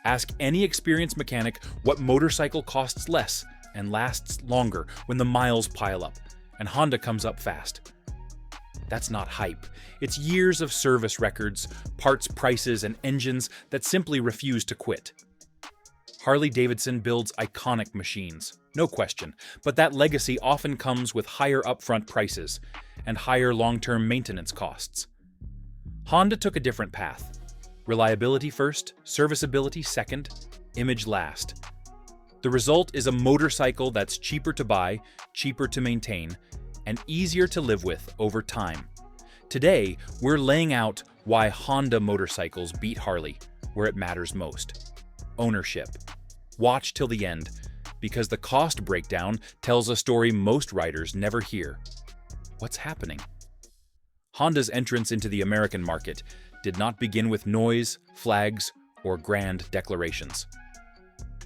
Ask any experienced mechanic what motorcycle costs less and lasts longer when the miles pile up, and Honda comes up fast. That's not hype. It's years of service records, parts prices, and engines that simply refuse to quit. Harley-Davidson builds iconic machines, no question, but that legacy often comes with higher upfront prices and higher long-term maintenance costs. Honda took a different path. Reliability first, serviceability second, image last. The result is a motorcycle that's cheaper to buy, cheaper to maintain, and easier to live with over time. Today, we're laying out why Honda motorcycles beat Harley where it matters most. Ownership. Watch till the end, because the cost breakdown tells a story most riders never hear. What's happening? Honda's entrance into the American market did not begin with noise, flags, or grand declarations.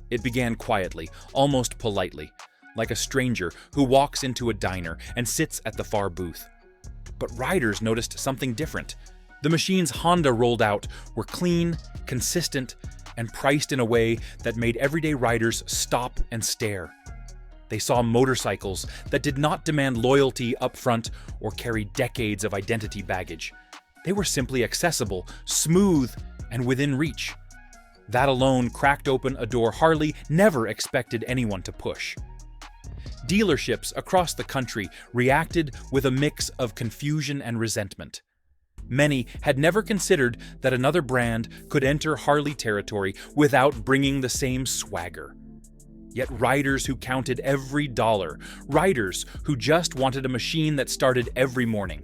It began quietly, almost politely, like a stranger who walks into a diner and sits at the far booth. But riders noticed something different. The machines Honda rolled out were clean, consistent, and priced in a way that made everyday riders stop and stare. They saw motorcycles that did not demand loyalty up front or carry decades of identity baggage. They were simply accessible, smooth, and within reach. That alone cracked open a door Harley never expected anyone to push. Dealerships across the country reacted with a mix of confusion and resentment. Many had never considered that another brand could enter Harley territory without bringing the same swagger. Yet riders who counted every dollar, riders who just wanted a machine that started every morning,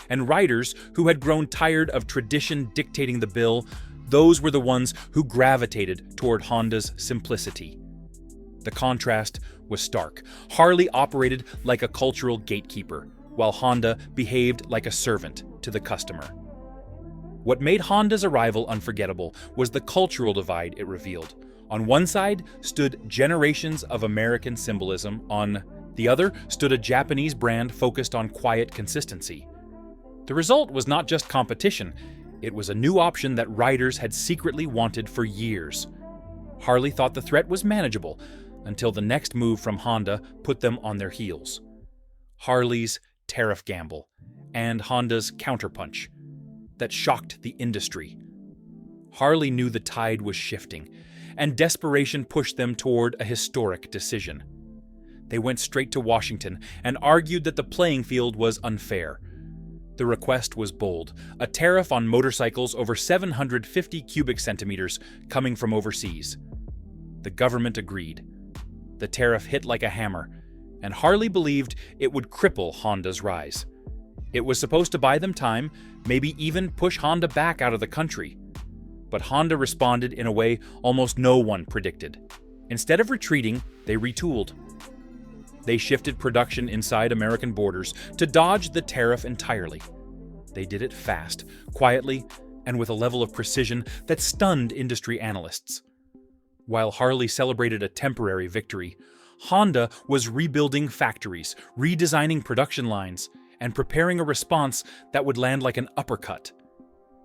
and riders who had grown tired of tradition dictating the bill, those were the ones who gravitated toward Honda's simplicity. The contrast was stark. Harley operated like a cultural gatekeeper, while Honda behaved like a servant to the customer. What made Honda's arrival unforgettable was the cultural divide it revealed. On one side stood generations of American symbolism, on the other stood a Japanese brand focused on quiet consistency. The result was not just competition, it was a new option that riders had secretly wanted for years. Harley thought the threat was manageable, until the next move from Honda put them on their heels. Harley's tariff gamble, and Honda's counterpunch that shocked the industry. Harley knew the tide was shifting, and desperation pushed them toward a historic decision. They went straight to Washington and argued that the playing field was unfair. The request was bold, a tariff on motorcycles over 750 cubic centimeters coming from overseas. The government agreed. The tariff hit like a hammer, and Harley believed it would cripple Honda's rise. It was supposed to buy them time, maybe even push Honda back out of the country. But Honda responded in a way almost no one predicted. Instead of retreating, they retooled. They shifted production inside American borders to dodge the tariff entirely. They did it fast, quietly, and with a level of precision that stunned industry analysts. While Harley celebrated a temporary victory, Honda was rebuilding factories, redesigning production lines, and preparing a response that would land like an uppercut.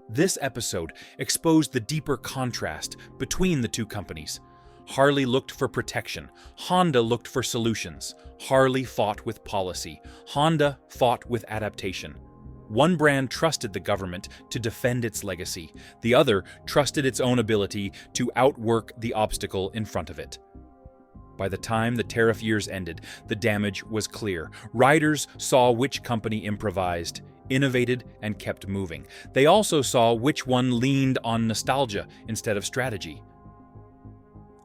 This episode exposed the deeper contrast between the two companies. Harley looked for protection, Honda looked for solutions. Harley fought with policy, Honda fought with adaptation. One brand trusted the government to defend its legacy, the other trusted its own ability to outwork the obstacle in front of it. By the time the tariff years ended, the damage was clear. Riders saw which company improvised, innovated, and kept moving. They also saw which one leaned on nostalgia instead of strategy.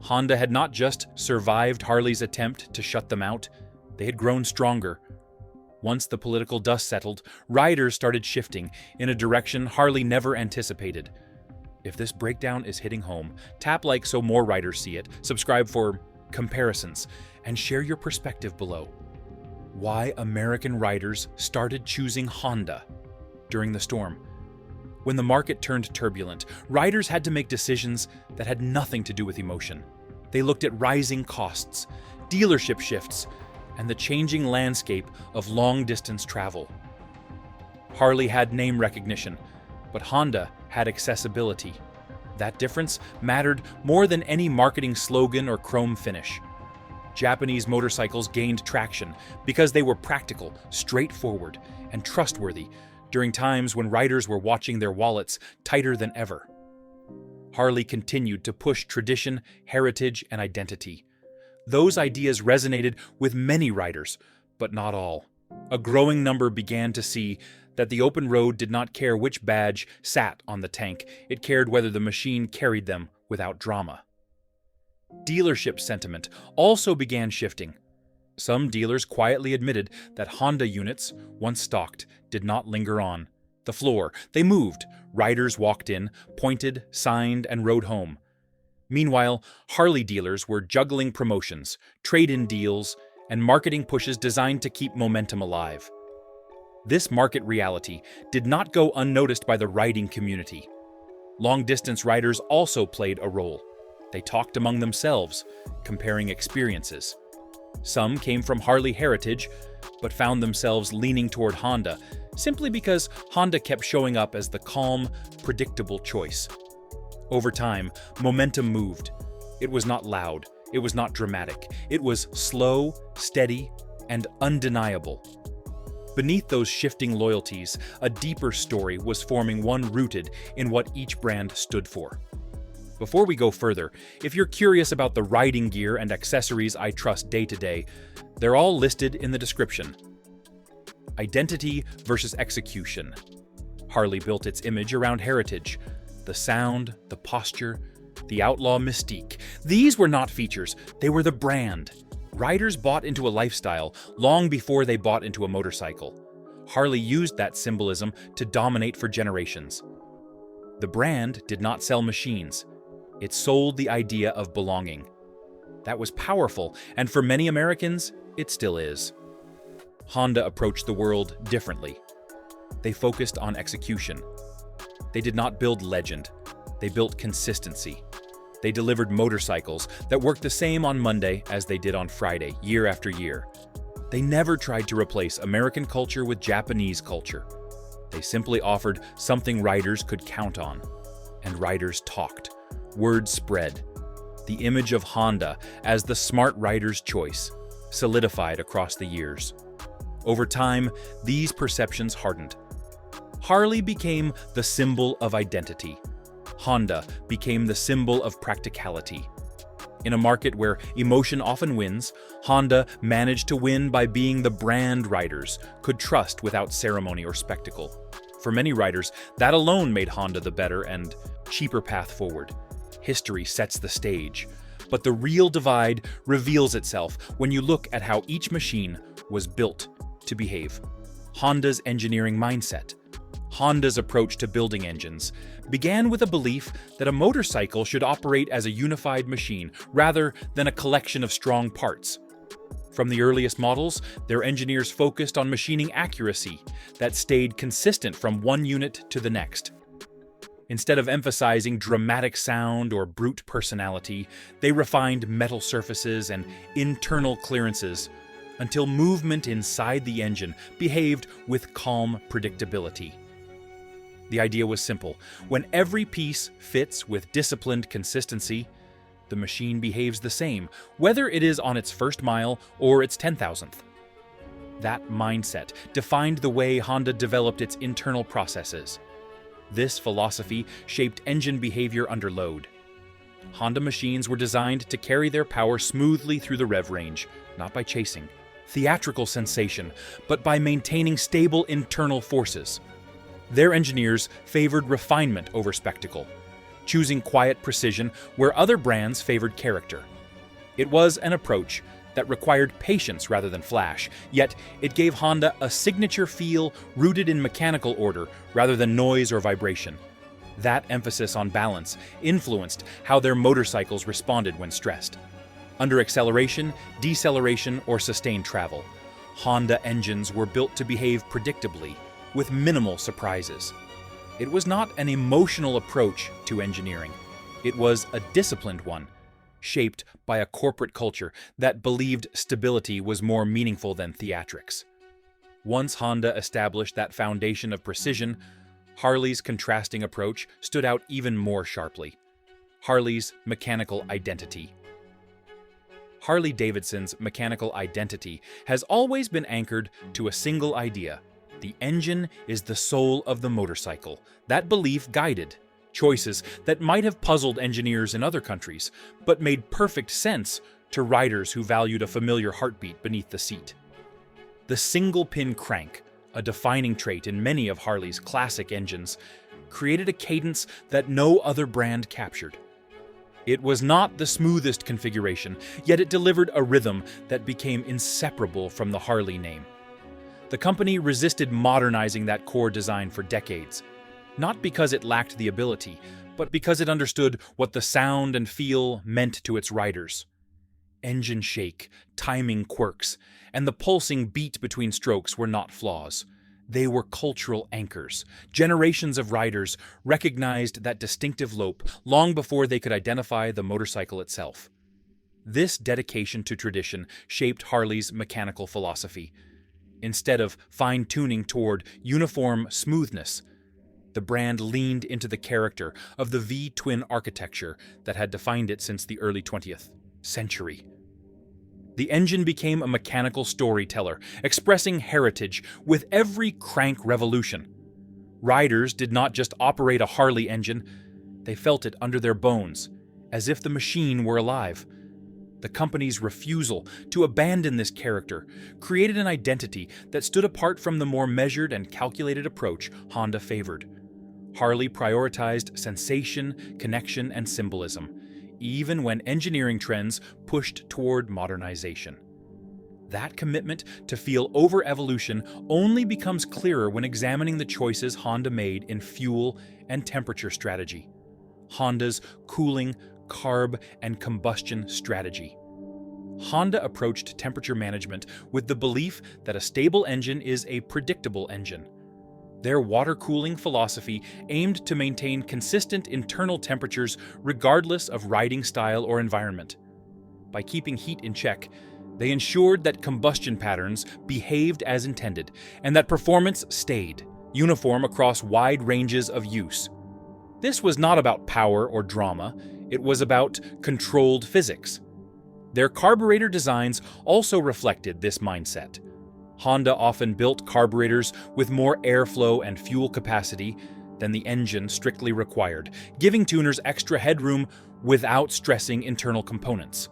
Honda had not just survived Harley's attempt to shut them out, they had grown stronger. Once the political dust settled, riders started shifting in a direction Harley never anticipated. If this breakdown is hitting home, tap like so more riders see it, subscribe for comparisons, and share your perspective below. Why American riders started choosing Honda during the storm. When the market turned turbulent, riders had to make decisions that had nothing to do with emotion. They looked at rising costs, dealership shifts, and the changing landscape of long-distance travel. Harley had name recognition, but Honda had accessibility. That difference mattered more than any marketing slogan or chrome finish. Japanese motorcycles gained traction because they were practical, straightforward, and trustworthy during times when riders were watching their wallets tighter than ever. Harley continued to push tradition, heritage, and identity. Those ideas resonated with many riders, but not all. A growing number began to see that the open road did not care which badge sat on the tank, it cared whether the machine carried them without drama. Dealership sentiment also began shifting. Some dealers quietly admitted that Honda units, once stocked, did not linger on the floor. They moved. Riders walked in, pointed, signed, and rode home. Meanwhile, Harley dealers were juggling promotions, trade-in deals, and marketing pushes designed to keep momentum alive. This market reality did not go unnoticed by the riding community. Long-distance riders also played a role. They talked among themselves, comparing experiences. Some came from Harley heritage, but found themselves leaning toward Honda, simply because Honda kept showing up as the calm, predictable choice. Over time, momentum moved. It was not loud, it was not dramatic. It was slow, steady, and undeniable. Beneath those shifting loyalties, a deeper story was forming, one rooted in what each brand stood for. Before we go further, if you're curious about the riding gear and accessories I trust day to day, they're all listed in the description. Identity versus execution. Harley built its image around heritage. The sound, the posture, the outlaw mystique. These were not features, they were the brand. Riders bought into a lifestyle long before they bought into a motorcycle. Harley used that symbolism to dominate for generations. The brand did not sell machines. It sold the idea of belonging. That was powerful, and for many Americans, it still is. Honda approached the world differently. They focused on execution. They did not build legend. They built consistency. They delivered motorcycles that worked the same on Monday as they did on Friday, year after year. They never tried to replace American culture with Japanese culture. They simply offered something riders could count on. And riders talked. Word spread. The image of Honda as the smart rider's choice solidified across the years. Over time, these perceptions hardened. Harley became the symbol of identity. Honda became the symbol of practicality. In a market where emotion often wins, Honda managed to win by being the brand riders could trust without ceremony or spectacle. For many riders, that alone made Honda the better and cheaper path forward. History sets the stage, but the real divide reveals itself when you look at how each machine was built to behave. Honda's engineering mindset. Honda's approach to building engines began with a belief that a motorcycle should operate as a unified machine rather than a collection of strong parts. From the earliest models, their engineers focused on machining accuracy that stayed consistent from one unit to the next. Instead of emphasizing dramatic sound or brute personality, they refined metal surfaces and internal clearances until movement inside the engine behaved with calm predictability. The idea was simple. When every piece fits with disciplined consistency, the machine behaves the same, whether it is on its first mile or its 10,000th. That mindset defined the way Honda developed its internal processes. This philosophy shaped engine behavior under load. Honda machines were designed to carry their power smoothly through the rev range, not by chasing theatrical sensation, but by maintaining stable internal forces. Their engineers favored refinement over spectacle, choosing quiet precision where other brands favored character. It was an approach that required patience rather than flash, yet it gave Honda a signature feel rooted in mechanical order rather than noise or vibration. That emphasis on balance influenced how their motorcycles responded when stressed. Under acceleration, deceleration, or sustained travel, Honda engines were built to behave predictably, with minimal surprises. It was not an emotional approach to engineering. It was a disciplined one, shaped by a corporate culture that believed stability was more meaningful than theatrics. Once Honda established that foundation of precision, Harley's contrasting approach stood out even more sharply. Harley's mechanical identity. Harley-Davidson's mechanical identity has always been anchored to a single idea: the engine is the soul of the motorcycle. That belief guided choices that might have puzzled engineers in other countries, but made perfect sense to riders who valued a familiar heartbeat beneath the seat. The single-pin crank, a defining trait in many of Harley's classic engines, created a cadence that no other brand captured. It was not the smoothest configuration, yet it delivered a rhythm that became inseparable from the Harley name. The company resisted modernizing that core design for decades, not because it lacked the ability, but because it understood what the sound and feel meant to its riders. Engine shake, timing quirks, and the pulsing beat between strokes were not flaws. They were cultural anchors. Generations of riders recognized that distinctive lope long before they could identify the motorcycle itself. This dedication to tradition shaped Harley's mechanical philosophy. Instead of fine-tuning toward uniform smoothness, the brand leaned into the character of the V-twin architecture that had defined it since the early 20th century. The engine became a mechanical storyteller, expressing heritage with every crank revolution. Riders did not just operate a Harley engine, they felt it under their bones, as if the machine were alive. The company's refusal to abandon this character created an identity that stood apart from the more measured and calculated approach Honda favored. Harley prioritized sensation, connection, and symbolism, even when engineering trends pushed toward modernization. That commitment to feel over evolution only becomes clearer when examining the choices Honda made in fuel and temperature strategy. Honda's cooling, carb, and combustion strategy. Honda approached temperature management with the belief that a stable engine is a predictable engine. Their water cooling philosophy aimed to maintain consistent internal temperatures regardless of riding style or environment. By keeping heat in check, they ensured that combustion patterns behaved as intended and that performance stayed uniform across wide ranges of use. This was not about power or drama, it was about controlled physics. Their carburetor designs also reflected this mindset. Honda often built carburetors with more airflow and fuel capacity than the engine strictly required, giving tuners extra headroom without stressing internal components.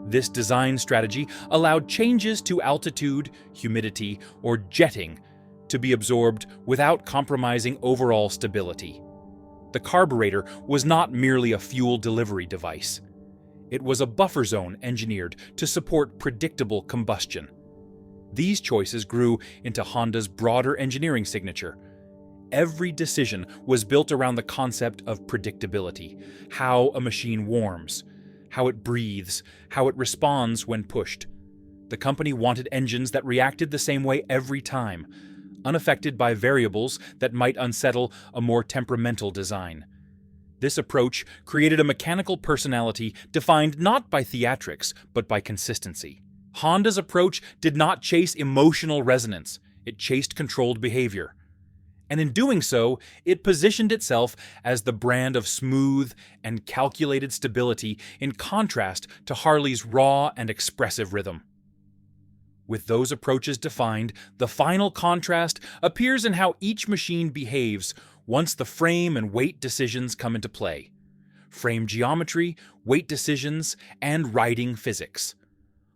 This design strategy allowed changes to altitude, humidity, or jetting to be absorbed without compromising overall stability. The carburetor was not merely a fuel delivery device. It was a buffer zone engineered to support predictable combustion. These choices grew into Honda's broader engineering signature. Every decision was built around the concept of predictability: how a machine warms, how it breathes, how it responds when pushed. The company wanted engines that reacted the same way every time, unaffected by variables that might unsettle a more temperamental design. This approach created a mechanical personality defined not by theatrics, but by consistency. Honda's approach did not chase emotional resonance, it chased controlled behavior. And in doing so, it positioned itself as the brand of smooth and calculated stability in contrast to Harley's raw and expressive rhythm. With those approaches defined, the final contrast appears in how each machine behaves once the frame and weight decisions come into play. Frame geometry, weight decisions, and riding physics.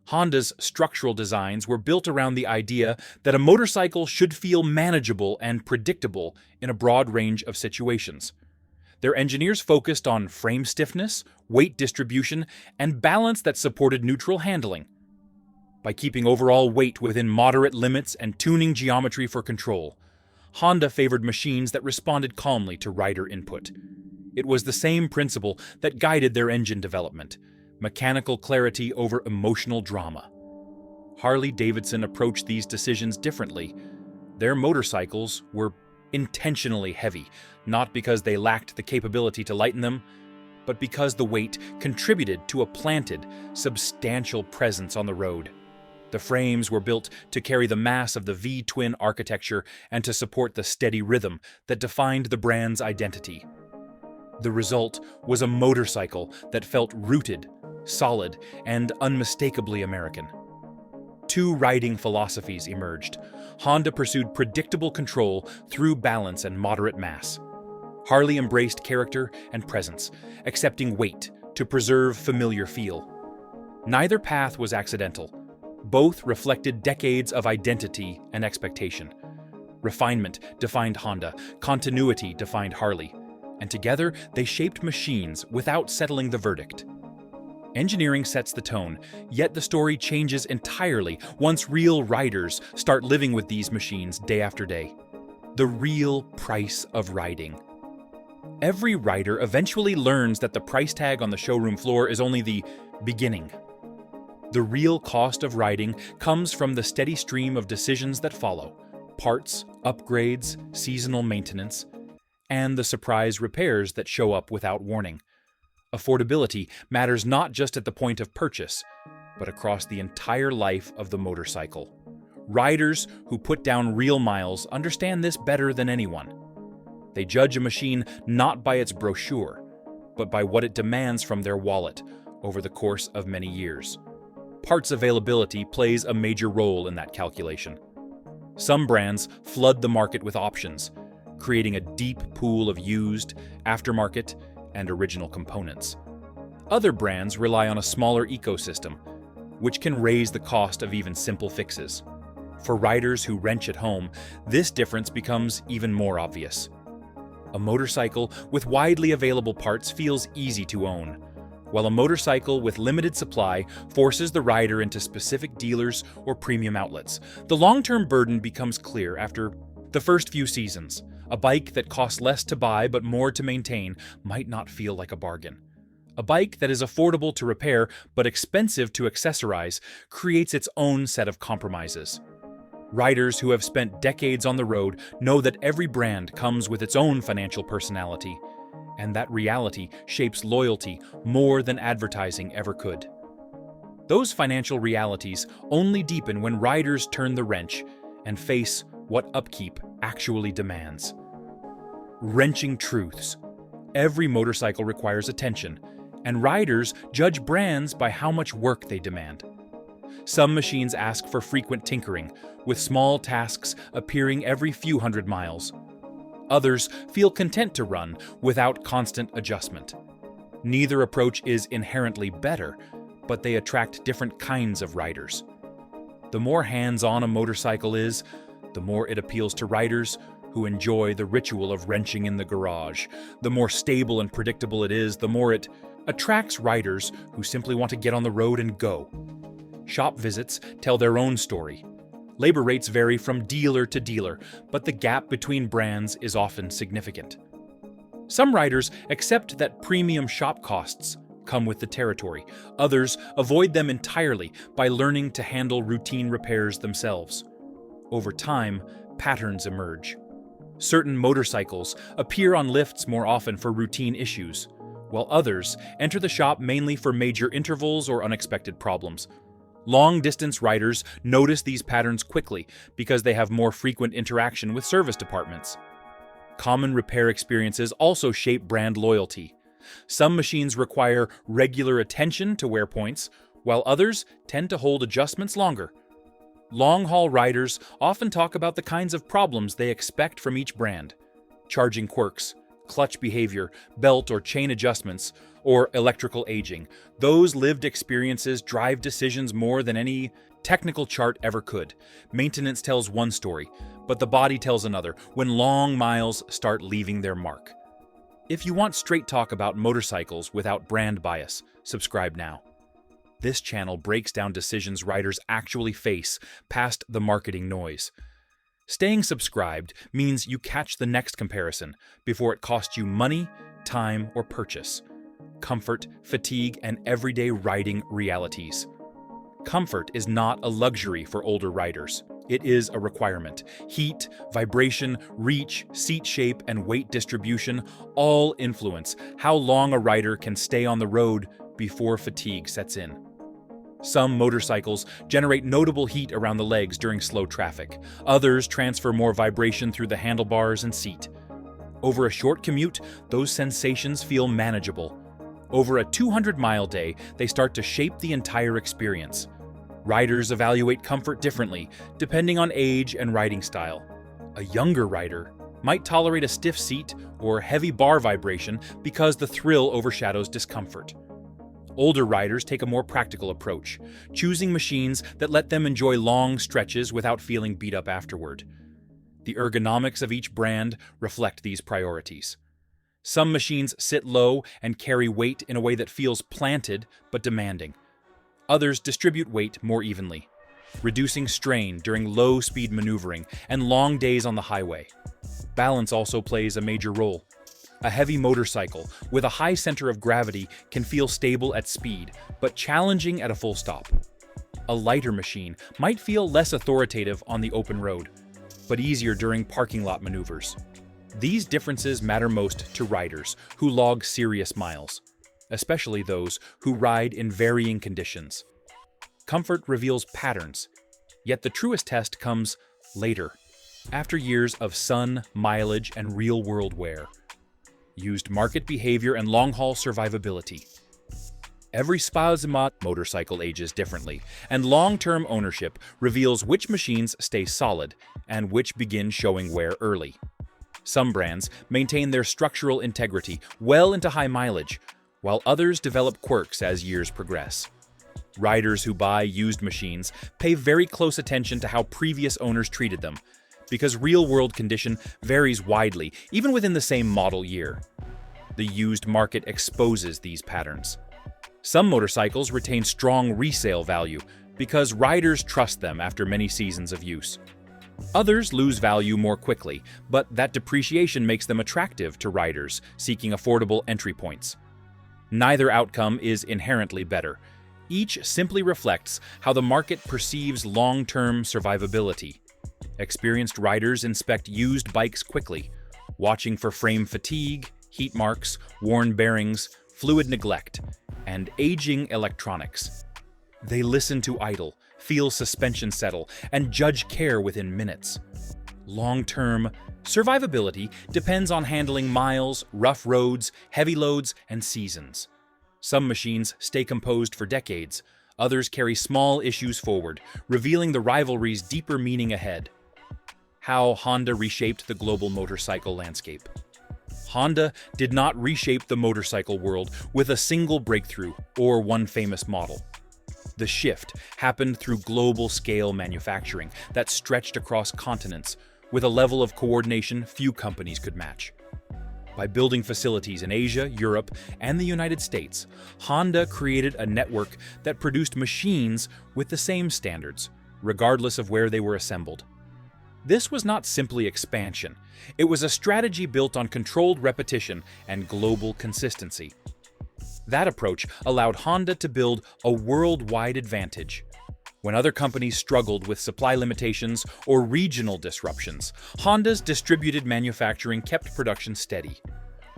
Honda's structural designs were built around the idea that a motorcycle should feel manageable and predictable in a broad range of situations. Their engineers focused on frame stiffness, weight distribution, and balance that supported neutral handling. By keeping overall weight within moderate limits and tuning geometry for control, Honda favored machines that responded calmly to rider input. It was the same principle that guided their engine development: mechanical clarity over emotional drama. Harley-Davidson approached these decisions differently. Their motorcycles were intentionally heavy, not because they lacked the capability to lighten them, but because the weight contributed to a planted, substantial presence on the road. The frames were built to carry the mass of the V-twin architecture and to support the steady rhythm that defined the brand's identity. The result was a motorcycle that felt rooted, solid, and unmistakably American. Two riding philosophies emerged. Honda pursued predictable control through balance and moderate mass. Harley embraced character and presence, accepting weight to preserve familiar feel. Neither path was accidental. Both reflected decades of identity and expectation. Refinement defined Honda, continuity defined Harley, and together they shaped machines without settling the verdict. Engineering sets the tone, yet the story changes entirely once real riders start living with these machines day after day. The real price of riding. Every rider eventually learns that the price tag on the showroom floor is only the beginning. The real cost of riding comes from the steady stream of decisions that follow: parts, upgrades, seasonal maintenance, and the surprise repairs that show up without warning. Affordability matters not just at the point of purchase, but across the entire life of the motorcycle. Riders who put down real miles understand this better than anyone. They judge a machine not by its brochure, but by what it demands from their wallet over the course of many years. Parts availability plays a major role in that calculation. Some brands flood the market with options, creating a deep pool of used, aftermarket, and original components. Other brands rely on a smaller ecosystem, which can raise the cost of even simple fixes. For riders who wrench at home, this difference becomes even more obvious. A motorcycle with widely available parts feels easy to own, while a motorcycle with limited supply forces the rider into specific dealers or premium outlets. The long-term burden becomes clear after the first few seasons. A bike that costs less to buy but more to maintain might not feel like a bargain. A bike that is affordable to repair but expensive to accessorize creates its own set of compromises. Riders who have spent decades on the road know that every brand comes with its own financial personality, and that reality shapes loyalty more than advertising ever could. Those financial realities only deepen when riders turn the wrench and face what upkeep actually demands. Wrenching truths. Every motorcycle requires attention, and riders judge brands by how much work they demand. Some machines ask for frequent tinkering, with small tasks appearing every few hundred miles. Others feel content to run without constant adjustment. Neither approach is inherently better, but they attract different kinds of riders. The more hands-on a motorcycle is, the more it appeals to riders who enjoy the ritual of wrenching in the garage. The more stable and predictable it is, the more it attracts riders who simply want to get on the road and go. Shop visits tell their own story. Labor rates vary from dealer to dealer, but the gap between brands is often significant. Some riders accept that premium shop costs come with the territory. Others avoid them entirely by learning to handle routine repairs themselves. Over time, patterns emerge. Certain motorcycles appear on lifts more often for routine issues, while others enter the shop mainly for major intervals or unexpected problems. Long-distance riders notice these patterns quickly because they have more frequent interaction with service departments. Common repair experiences also shape brand loyalty. Some machines require regular attention to wear points, while others tend to hold adjustments longer. Long-haul riders often talk about the kinds of problems they expect from each brand: charging quirks, clutch behavior, belt or chain adjustments, or electrical aging. Those lived experiences drive decisions more than any technical chart ever could. Maintenance tells one story, but the body tells another when long miles start leaving their mark. If you want straight talk about motorcycles without brand bias, subscribe now. This channel breaks down decisions riders actually face past the marketing noise. Staying subscribed means you catch the next comparison before it costs you money, time, or purchase. Comfort, fatigue, and everyday riding realities. Comfort is not a luxury for older riders. It is a requirement. Heat, vibration, reach, seat shape, and weight distribution all influence how long a rider can stay on the road before fatigue sets in. Some motorcycles generate notable heat around the legs during slow traffic. Others transfer more vibration through the handlebars and seat. Over a short commute, those sensations feel manageable. Over a 200-mile day, they start to shape the entire experience. Riders evaluate comfort differently, depending on age and riding style. A younger rider might tolerate a stiff seat or heavy bar vibration because the thrill overshadows discomfort. Older riders take a more practical approach, choosing machines that let them enjoy long stretches without feeling beat up afterward. The ergonomics of each brand reflect these priorities. Some machines sit low and carry weight in a way that feels planted but demanding. Others distribute weight more evenly, reducing strain during low-speed maneuvering and long days on the highway. Balance also plays a major role. A heavy motorcycle with a high center of gravity can feel stable at speed, but challenging at a full stop. A lighter machine might feel less authoritative on the open road, but easier during parking lot maneuvers. These differences matter most to riders who log serious miles, especially those who ride in varying conditions. Comfort reveals patterns, yet the truest test comes later, after years of sun, mileage, and real-world wear. Used market behavior and long-haul survivability. Every 𝐉𝐨𝐬𝐽𝐻 motorcycle ages differently, and long-term ownership reveals which machines stay solid and which begin showing wear early. Some brands maintain their structural integrity well into high mileage, while others develop quirks as years progress. Riders who buy used machines pay very close attention to how previous owners treated them, because real-world condition varies widely, even within the same model year. The used market exposes these patterns. Some motorcycles retain strong resale value because riders trust them after many seasons of use. Others lose value more quickly, but that depreciation makes them attractive to riders seeking affordable entry points. Neither outcome is inherently better. Each simply reflects how the market perceives long-term survivability. Experienced riders inspect used bikes quickly, watching for frame fatigue, heat marks, worn bearings, fluid neglect, and aging electronics. They listen to idle, feel suspension settle, and judge care within minutes. Long-term survivability depends on handling miles, rough roads, heavy loads, and seasons. Some machines stay composed for decades. Others carry small issues forward, revealing the rivalry's deeper meaning ahead. How Honda reshaped the global motorcycle landscape. Honda did not reshape the motorcycle world with a single breakthrough or one famous model. The shift happened through global-scale manufacturing that stretched across continents with a level of coordination few companies could match. By building facilities in Asia, Europe, and the United States, Honda created a network that produced machines with the same standards, regardless of where they were assembled. This was not simply expansion. It was a strategy built on controlled repetition and global consistency. That approach allowed Honda to build a worldwide advantage. When other companies struggled with supply limitations or regional disruptions, Honda's distributed manufacturing kept production steady.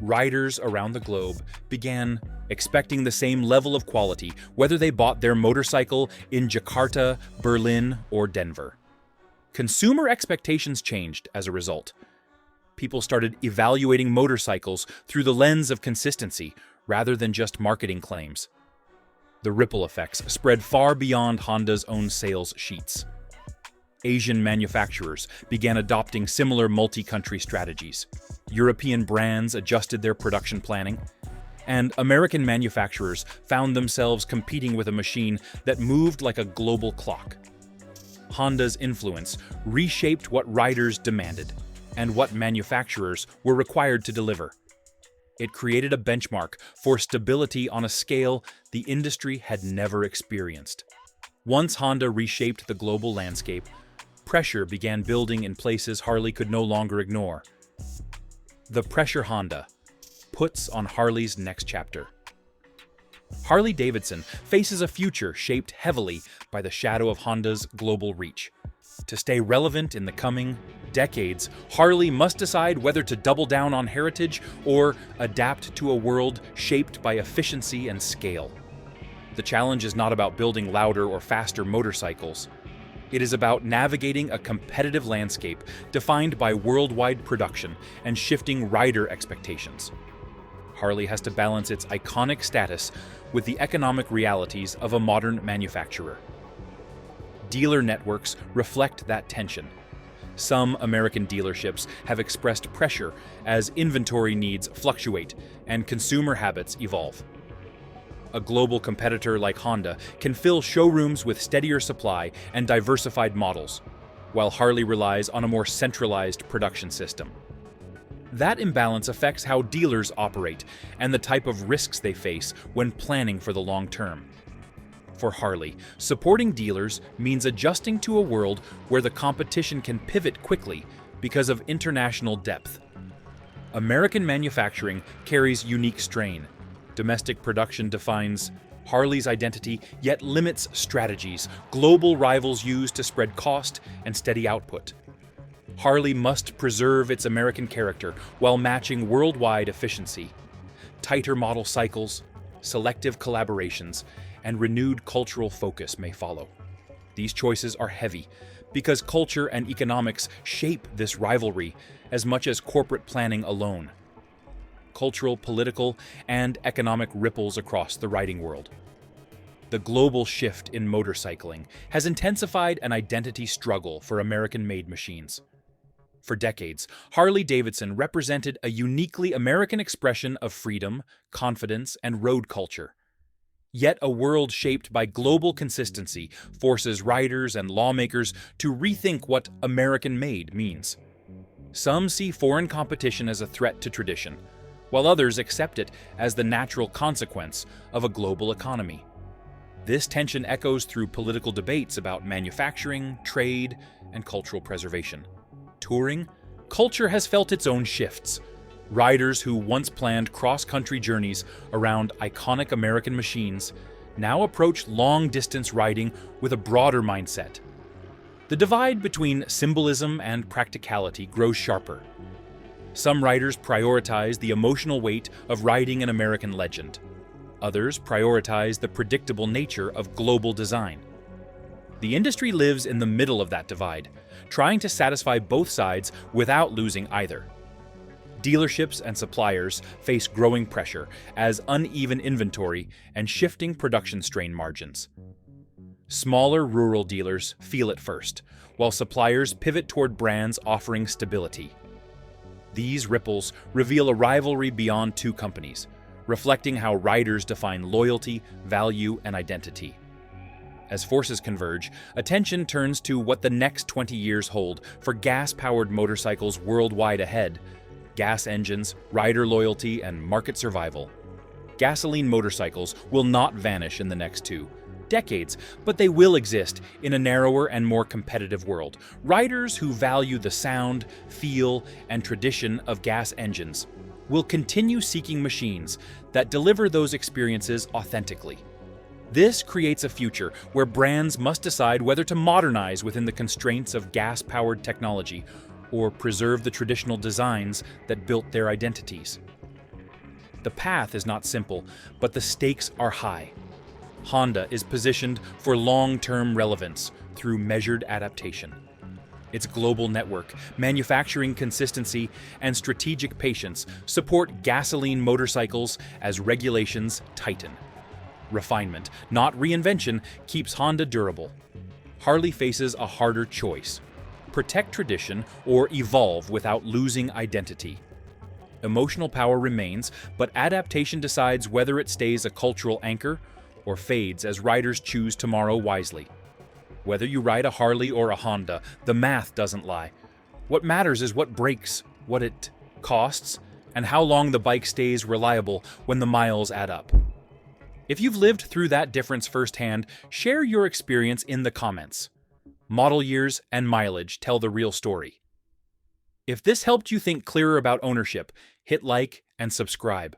Riders around the globe began expecting the same level of quality whether they bought their motorcycle in Jakarta, Berlin, or Denver. Consumer expectations changed as a result. People started evaluating motorcycles through the lens of consistency rather than just marketing claims. The ripple effects spread far beyond Honda's own sales sheets. Asian manufacturers began adopting similar multi-country strategies. European brands adjusted their production planning, and American manufacturers found themselves competing with a machine that moved like a global clock. Honda's influence reshaped what riders demanded and what manufacturers were required to deliver. It created a benchmark for stability on a scale the industry had never experienced. Once Honda reshaped the global landscape, pressure began building in places Harley could no longer ignore. The pressure Honda puts on Harley's next chapter. Harley-Davidson faces a future shaped heavily by the shadow of Honda's global reach. To stay relevant in the coming decades, Harley must decide whether to double down on heritage or adapt to a world shaped by efficiency and scale. The challenge is not about building louder or faster motorcycles. It is about navigating a competitive landscape defined by worldwide production and shifting rider expectations. Harley has to balance its iconic status with the economic realities of a modern manufacturer. Dealer networks reflect that tension. Some American dealerships have expressed pressure as inventory needs fluctuate and consumer habits evolve. A global competitor like Honda can fill showrooms with steadier supply and diversified models, while Harley relies on a more centralized production system. That imbalance affects how dealers operate and the type of risks they face when planning for the long term. For Harley, supporting dealers means adjusting to a world where the competition can pivot quickly because of international depth. American manufacturing carries unique strain. Domestic production defines Harley's identity, yet limits strategies global rivals use to spread cost and steady output. Harley must preserve its American character while matching worldwide efficiency. Tighter model cycles, selective collaborations, and renewed cultural focus may follow. These choices are heavy because culture and economics shape this rivalry as much as corporate planning alone. Cultural, political, and economic ripples across the riding world. The global shift in motorcycling has intensified an identity struggle for American-made machines. For decades, Harley-Davidson represented a uniquely American expression of freedom, confidence, and road culture. Yet a world shaped by global consistency forces riders and lawmakers to rethink what American-made means. Some see foreign competition as a threat to tradition, while others accept it as the natural consequence of a global economy. This tension echoes through political debates about manufacturing, trade, and cultural preservation. Touring, culture has felt its own shifts. Riders who once planned cross-country journeys around iconic American machines now approach long-distance riding with a broader mindset. The divide between symbolism and practicality grows sharper. Some riders prioritize the emotional weight of riding an American legend. Others prioritize the predictable nature of global design. The industry lives in the middle of that divide, trying to satisfy both sides without losing either. Dealerships and suppliers face growing pressure as uneven inventory and shifting production strain margins. Smaller rural dealers feel it first, while suppliers pivot toward brands offering stability. These ripples reveal a rivalry beyond two companies, reflecting how riders define loyalty, value, and identity. As forces converge, attention turns to what the next 20 years hold for gas-powered motorcycles worldwide ahead: gas engines, rider loyalty, and market survival. Gasoline motorcycles will not vanish in the next 2 decades, but they will exist in a narrower and more competitive world. Riders who value the sound, feel, and tradition of gas engines will continue seeking machines that deliver those experiences authentically. This creates a future where brands must decide whether to modernize within the constraints of gas-powered technology or preserve the traditional designs that built their identities. The path is not simple, but the stakes are high. Honda is positioned for long-term relevance through measured adaptation. Its global network, manufacturing consistency, and strategic patience support gasoline motorcycles as regulations tighten. Refinement, not reinvention, keeps Honda durable. Harley faces a harder choice: protect tradition or evolve without losing identity. Emotional power remains, but adaptation decides whether it stays a cultural anchor or fades as riders choose tomorrow wisely. Whether you ride a Harley or a Honda, the math doesn't lie. What matters is what breaks, what it costs, and how long the bike stays reliable when the miles add up. If you've lived through that difference firsthand, share your experience in the comments. Model years and mileage tell the real story. If this helped you think clearer about ownership, hit like and subscribe.